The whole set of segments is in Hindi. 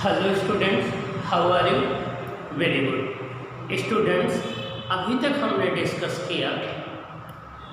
Hello students, how are you? Very good students. अभी तक हमने डिस्कस किया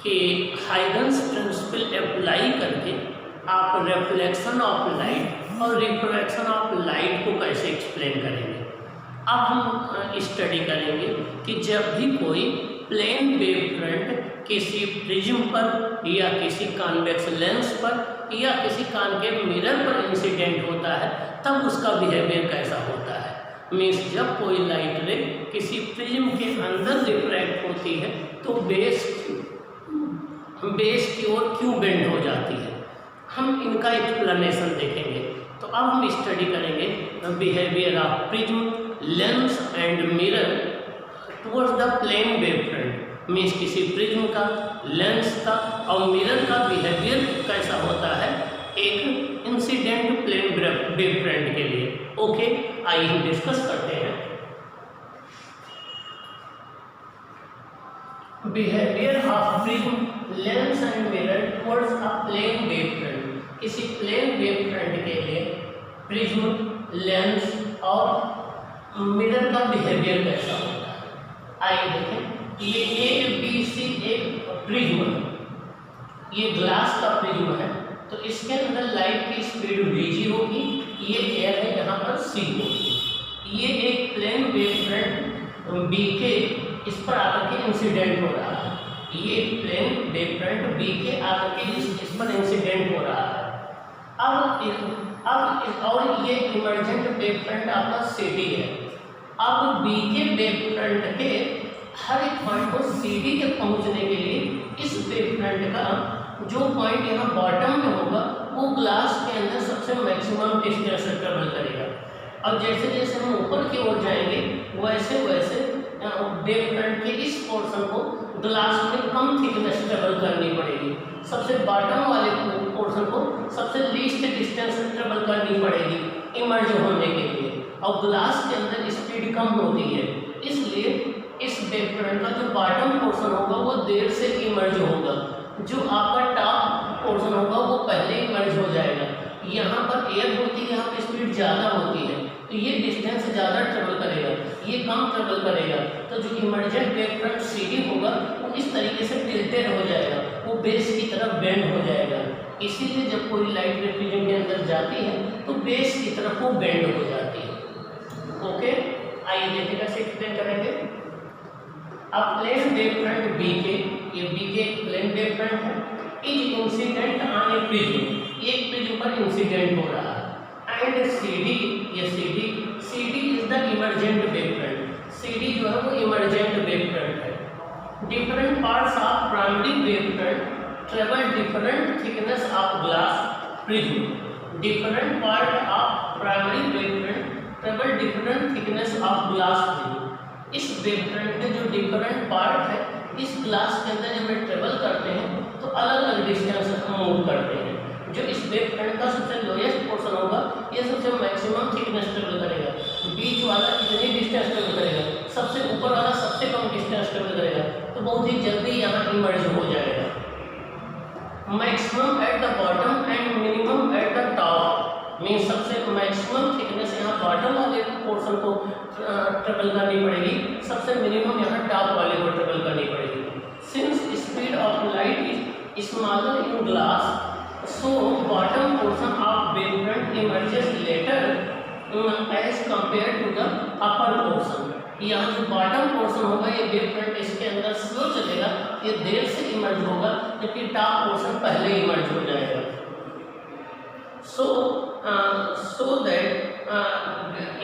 कि हाइगन्स प्रिंसिपल अप्लाई करके आप रिफ्लेक्शन ऑफ लाइट और रिफ्रैक्शन ऑफ लाइट को कैसे एक्सप्लेन करेंगे। अब हम स्टडी करेंगे कि जब भी कोई प्लेन वेव फ्रंट किसी प्रिज्म पर या किसी कॉन्वेक्स लेंस पर या किसी कॉनकेव मिरर पर इंसिडेंट होता है तब उसका बिहेवियर कैसा होता है। मीन्स जब कोई लाइट रे किसी प्रिज्म के अंदर रिफ्रैक्ट होती है तो बेस की ओर क्यों बेंड हो जाती है, हम इनका एक्सप्लेनेशन देखेंगे। तो अब हम स्टडी करेंगे behaviour of prism, lens and mirror towards the plane wave front. Means किसी प्रिज्म का, लेंस का और मिरर का बिहेवियर कैसा होता है एक इंसिडेंट प्लेन वेव फ्रंट के लिए। ओके, आइए हम डिस्कस करते हैं behaviour of prism, lens and mirror towards a plane wave front. किसी प्लेन वेव फ्रंट के लिए प्रिज्म, लेंस और मिरर का बिहेवियर कैसा होता है। आइए देखें, ये ABC एक प्रिज्म है, ये ग्लास का प्रिज्म है, तो इसके अंदर लाइट की स्पीड VG होगी, ये एयर है, यहाँ पर C होगी। ये एक प्लेन वेव फ्रंट BK इस पर आकर के इंसिडेंट हो रहा है, ये प्लेन वेव फ्रंट BK आकर के इस पर इंसिडेंट हो रहा है। अब और ये इमर्जेंट वेव फ्रंट आपका CD है। अब BK वेव फ्रंट के हर एक पॉइंट को CD तक पहुंचने के लिए इस वेव फ्रंट का जो पॉइंट यहाँ बॉटम में होगा वो ग्लास के अंदर सबसे मैक्सिमम डिस्टेंस ट्रेवल करेगा। और जैसे जैसे हम ऊपर की ओर जाएंगे वैसे वैसे वेव फ्रंट के इस पोर्शन को ग्लास में कम थिकनेस ट्रेवल करनी पड़ेगी। सबसे बॉटम वाले पोर्शन को सबसे लीस्ट डिस्टेंस ट्रेवल करनी पड़ेगी इमर्ज होने के लिए, और ग्लास के अंदर स्पीड कम होती है, इसलिए इस वेव फ्रंट का जो बॉटम पोर्शन होगा वो देर से इमर्ज होगा, जो आपका टॉप पोर्शन होगा वो पहले इमर्ज हो जाएगा। यहाँ पर एयर होती है, यहाँ पर स्पीड ज़्यादा होती है, तो ये डिस्टेंस ज़्यादा ट्रेवल करेगा, ये कम ट्रेवल करेगा। तो जो इमर्जेंट वेव फ्रंट CD होगा वो इस तरीके से टिल्टेड हो जाएगा, वो बेस की तरफ बेंड हो जाएगा। इसीलिए जब कोई लाइट रे प्रिज्म के अंदर जाती है तो बेस की तरफ वो बेंड हो जाती है। ओके, आइए देखिए कैसे एक्सप्लेन करेंगे। अब प्लेन वेव फ्रंट BK, ये BK प्लेन वेव फ्रंट है, is incident on A prism, एक प्रिज्म पर इंसिडेंट हो रहा है। एंड CD, ये CD is the emergent wave front, CD जो है वो इमर्जेंट वेव फ्रंट है। Different parts of primary wave front travel different thickness of glass prism. Different part of primary wave front travel different thickness of glass prism. इस वेव फ्रंट के जो डिफरेंट पार्ट है इस ग्लास के अंदर जब ट्रेवल करते हैं तो अलग अलग डिस्टेंस मूव करते हैं। जो इस वेव फ्रंट का सबसे लोएस्ट पोर्शन होगा ये सबसे मैक्सिमम थिकनेस ट्रेवल करेगा, बीच वाला कितनी डिस्टेंस ट्रेवल करेगा, सबसे ऊपर वाला सबसे कम डिस्टेंस ट्रेवल करेगा, तो बहुत ही जल्दी यहाँ इमर्ज हो जाएगा। Maximum at the bottom and minimum at the top, means सबसे मैक्सिमम थिकनेस यहाँ बॉटम वाले पोर्शन को ट्रेवल करनी पड़ेगी, सबसे मिनिमम यहाँ टॉप वाले को ट्रेवल करनी पड़ेगी। Since speed of light is smaller in glass so bottom portion of wave front emerges later as compared to the upper portion। यहाँ जो बॉटम पोर्शन होगा ये वेव फ्रंट इसके अंदर स्लो चलेगा, ये देर से इमर्ज होगा, जबकि टॉप पोर्शन पहले इमर्ज हो जाएगा। so that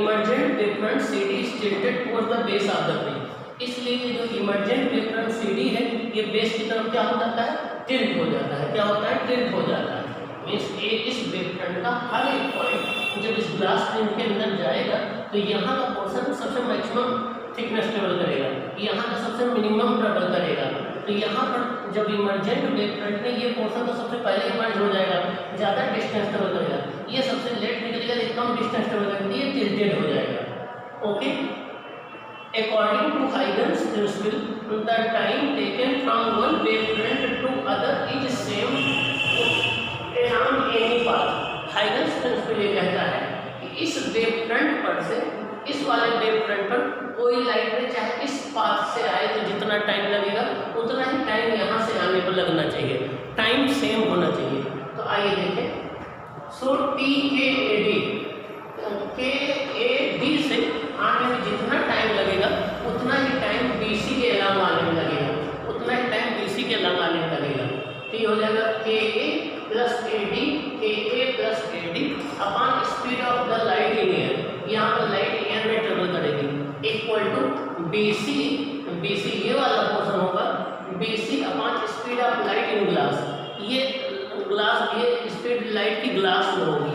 emergent wave front CD is tilted towards the base of the plane। इसलिए जो इमर्जेंट वेव फ्रंट CD है ये बेस की तरफ क्या हो जाता है, टिल्ट हो जाता है। क्या होता है, टिल्ट हो जाता है। मीन्स इस वेव फ्रंट का हर एक पॉइंट जब इस ग्लास प्लेन के अंदर जाएगा तो यहाँ का पोर्शन सबसे मैक्सिमम थिकनेस ट्रेवल करेगा, यहाँ का सबसे मिनिमम ट्रेवल करेगा। तो यहाँ पर जब इमर्जेंट वेव फ्रंट में ये पोर्शन तो सबसे पहले इमर्ज हो जाएगा, ज़्यादा डिस्टेंस ट्रेवल करेगा, ये सबसे लेट निकलेगा, ये कम डिस्टेंस ट्रेवल करेगा, ये टिल्टेड हो जाएगा। Okay, according to Huygens principle, the time taken from one wave front to other is same along any path। Huygens principle ये कहता है कि इस वेव फ्रंट पर से इस वाले वेव फ्रंट पर कोई लाइट रे चाहे इस पाथ से आए तो जितना टाइम लगेगा उतना ही टाइम यहाँ से आने पर लगना चाहिए, टाइम सेम होना चाहिए। तो आइए देखें। सो टी के ए डी से आने में जितना टाइम लगेगा उतना ही टाइम बी सी के अलावा आने में लगेगा, उतना ही टाइम बी सी के अलावा आने में लगेगा। तो ये हो जाएगा के A plus A D upon speed of the light in air, यहाँ पर लाइट एयर में ट्रेवल करेगी, इक्वल टू बी सी ये वाला पोर्शन होगा, B C upon speed of light in glass, ये स्पीड लाइट की ग्लास में होगी।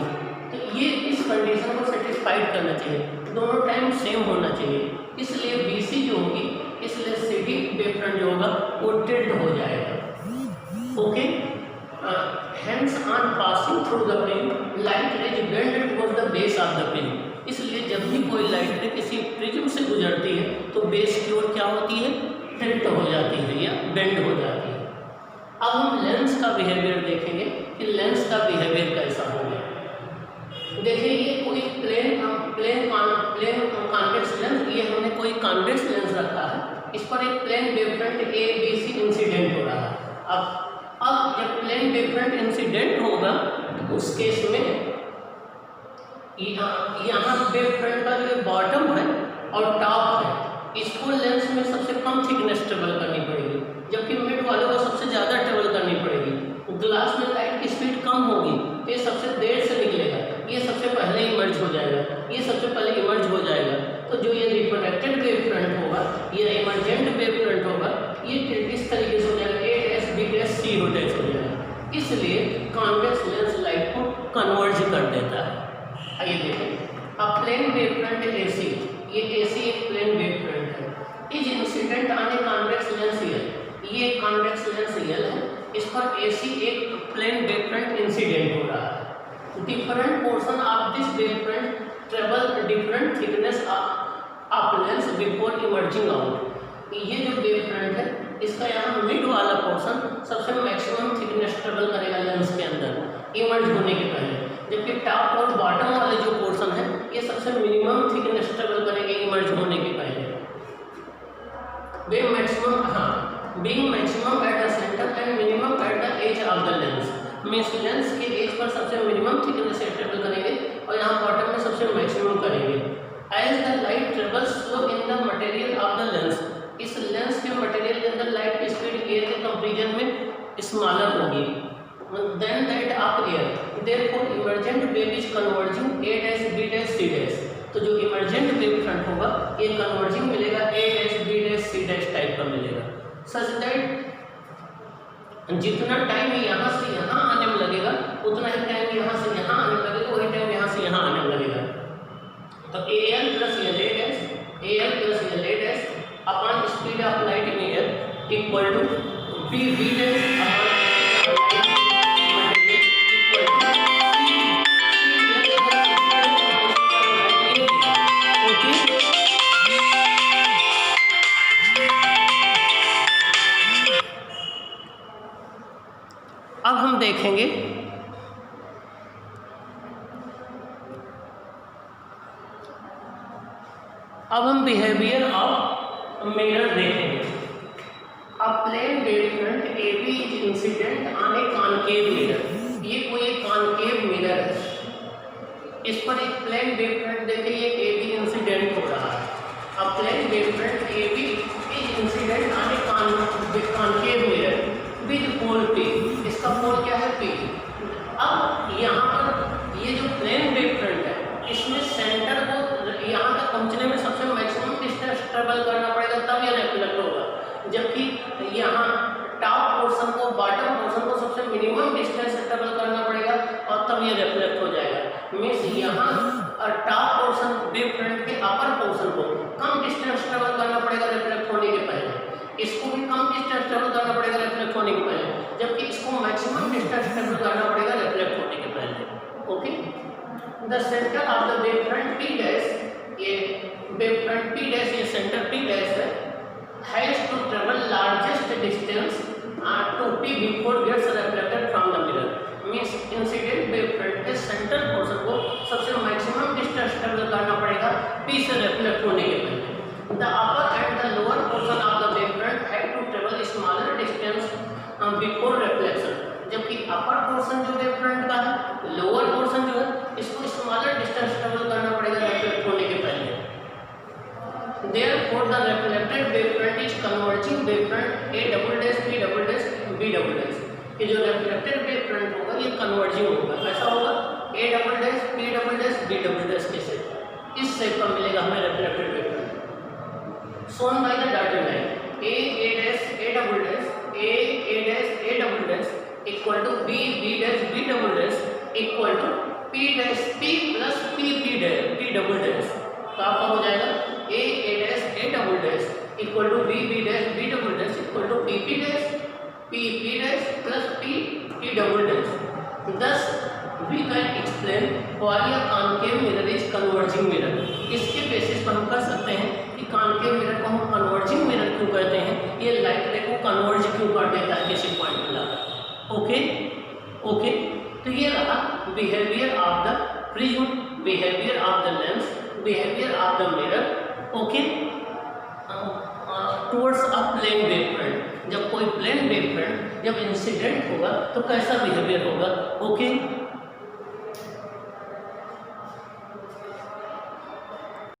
तो ये इस कंडीशन को सेटिस्फाइड करना चाहिए, दोनों टाइम सेम होना चाहिए, इसलिए बी सी जो होगी, इसलिए सी डी वेव फ्रंट जो होगा वो टिल्ट हो जाएगा। Okay, hence on passing through the prism, light rays bend towards the base of the prism। इसलिए जब भी कोई लाइट रे किसी प्रिज्म से गुजरती है तो बेस की ओर क्या होती है, टिल्ट हो जाती है या बेंड हो जाती है। अब हम लेंस का बिहेवियर देखेंगे कि लेंस का बिहेवियर कैसा होगा। देखिए ये कोई प्लेन कॉन्वेक्स लेंस, ये हमने कोई कॉन्वेक्स लेंस रखा है, इस पर एक plane wave front A B C incident हो रहा है। अब जब प्लेन वेव फ्रंट इंसिडेंट होगा तो उस केस में यहाँ वेव फ्रंट का जो बॉटम है और टॉप है, इसको लेंस में सबसे कम थिकनेस ट्रेवल करनी पड़ेगी, जबकि मिड वालों को सबसे ज़्यादा ट्रेवल करनी पड़ेगी। ग्लास में लाइट की स्पीड कम होगी तो ये सबसे देर से निकलेगा, ये सबसे पहले इमर्ज हो जाएगा, ये सबसे पहले इमर्ज हो जाएगा। तो जो ये रिफ्रैक्टेड वेव फ्रंट होगा, ये इमर्जेंट वेव फ्रंट होगा, ये इस तरीके से हो जाएगा, ए डैश बी डैश सी हो जाएगा। इसलिए कॉन्वेक्स लेंस लाइट को कन्वर्ज कर देता है। आइए देखें। अब प्लेन वेव फ्रंट एसी, ये एसी एक प्लेन वेव फ्रंट है, इस इंसिडेंट आने कॉन्वेक्स लेंस एल, ये कॉन्वेक्स लेंस एल है, इस पर एसी एक प्लेन वेव फ्रंट इंसिडेंट हो रहा है। Different portion of this wave front travel different thickness of lens before emerging out. ये जो वेव फ्रंट है इसका यहाँ मिड वाला पोर्शन सबसे मैक्सिमम थिकनेस ट्रेवल करेगा लेंस के अंदर इमर्ज होने के पहले, जबकि टॉप और बॉटम वाले जो पोर्शन है ये सबसे मिनिमम थिकनेस ट्रेवल करेंगे इमर्ज होने के पहले। Being maximum at the centre and minimum at the edge of the lens, means lens के एज पर सबसे मिनिमम थिकनेस से ट्रेवल करेंगे और यहाँ बॉटम में सबसे मैक्सिमम करेंगे। As the light travels slow in the material of the lens, इस लेंस के मटेरियल के अंदर लाइट की स्पीड एयर के कंपैरिजन में स्मॉलर होगी than that of air, therefore emergent wave is converging A dash B dash C dash. तो जो इमर्जेंट वेव फ्रंट होगा ये कन्वर्जिंग मिलेगा A dash B dash C dash type का मिलेगा, सच दैट जितना टाइम यहाँ से यहाँ आने में लगेगा उतना ही टाइम यहाँ से यहाँ आने में लगेगा, वही टाइम यहाँ से यहाँ आने में लगेगा। तो A L plus L A dash upon speed of light in air equal to B B dash upon अब हम देखेंगे अब हम बिहेवियर ऑफ मिरर देखेंगे। अब plane wave front A B is incident on a concave mirror, ये कोई एक कॉनकेव मिरर है, इस पर एक प्लेन वेव फ्रंट देखिए ए बी इंसिडेंट हो रहा है। अब plane wave front A B is incident on a concave mirror with pole P, इसका पोल क्या है P। अब यहाँ पर ये जो प्लेन वेव फ्रंट है इसमें सेंटर को यहाँ तक पहुँचने में सबसे मैक्सिमम डिस्टेंस ट्रेवल करना पड़ेगा तब ये रिफ्लेक्ट होगा, जबकि यहाँ टॉप पोर्शन को बॉटम पोर्शन को सबसे मिनिमम डिस्टेंस ट्रेवल करना पड़ेगा और तब ये रिफ्लेक्ट हो जाएगा। मीन्स यहाँ टॉप पोर्शन वेव फ्रंट के अपर पोर्शन को कम डिस्टेंस ट्रेवल करना पड़ेगा रिफ्लेक्ट होने के पहले, इसको भी कम डिस्टेंस ट्रेवल करना पड़ेगा रिफ्लेक्ट होने के पहले, जबकि इसको मैक्सिमम डिस्टेंस ट्रेवल करना पड़ेगा रिफ्लेक्ट होने के पहले। Okay, the centre of the wave front P dash, ये वेव फ्रंट P डैश, ये सेंटर P डैश है, has to travel largest distance to P before gets reflected from the mirror. Means incident wave front के सेंटर पोर्शन को बी से रिफ्लेक्ट होने के पहले the upper end the lower portion of the wave front have to travel smaller distance before reflection, जबकि अपर पोर्शन जो वेव फ्रंट का है, लोअर पोर्शन जो है इसको स्मॉलर डिस्टेंस ट्रेवल करना पड़ेगा रिफ्लेक्ट होने के पहले। Therefore, the reflected wavefront is converging wavefront A double dash B double dash B double dash। ये जो reflected wavefront होगा ये converging होगा, कैसा होगा? A double dash B double dash B double dash के शेप, इस शेप का मिलेगा हमें reflected wavefront। Shown by the dotted line A dash A double dash A dash A double dash equal to B dash B double dash equal to P dash P plus P double dash। तो आपका हो जाएगा A dash A double dash equal to B dash B double dash equal to P dash dash plus P double dash। Thus we can explain why a concave mirror is converging mirror। इसके बेसिस पर हम कह सकते हैं कि concave mirror को हम converging mirror क्यों कहते हैं, ये लाइट रे को converge क्यों कर देता है किसी पॉइंट पे लाकर। ओके, तो ये रहा behaviour of the prism, behaviour of the lens, behaviour of the mirror. Okay, towards a plane wave front, जब कोई प्लेन वेव फ्रंट जब इंसिडेंट होगा तो कैसा बिहेवियर होगा। ओके।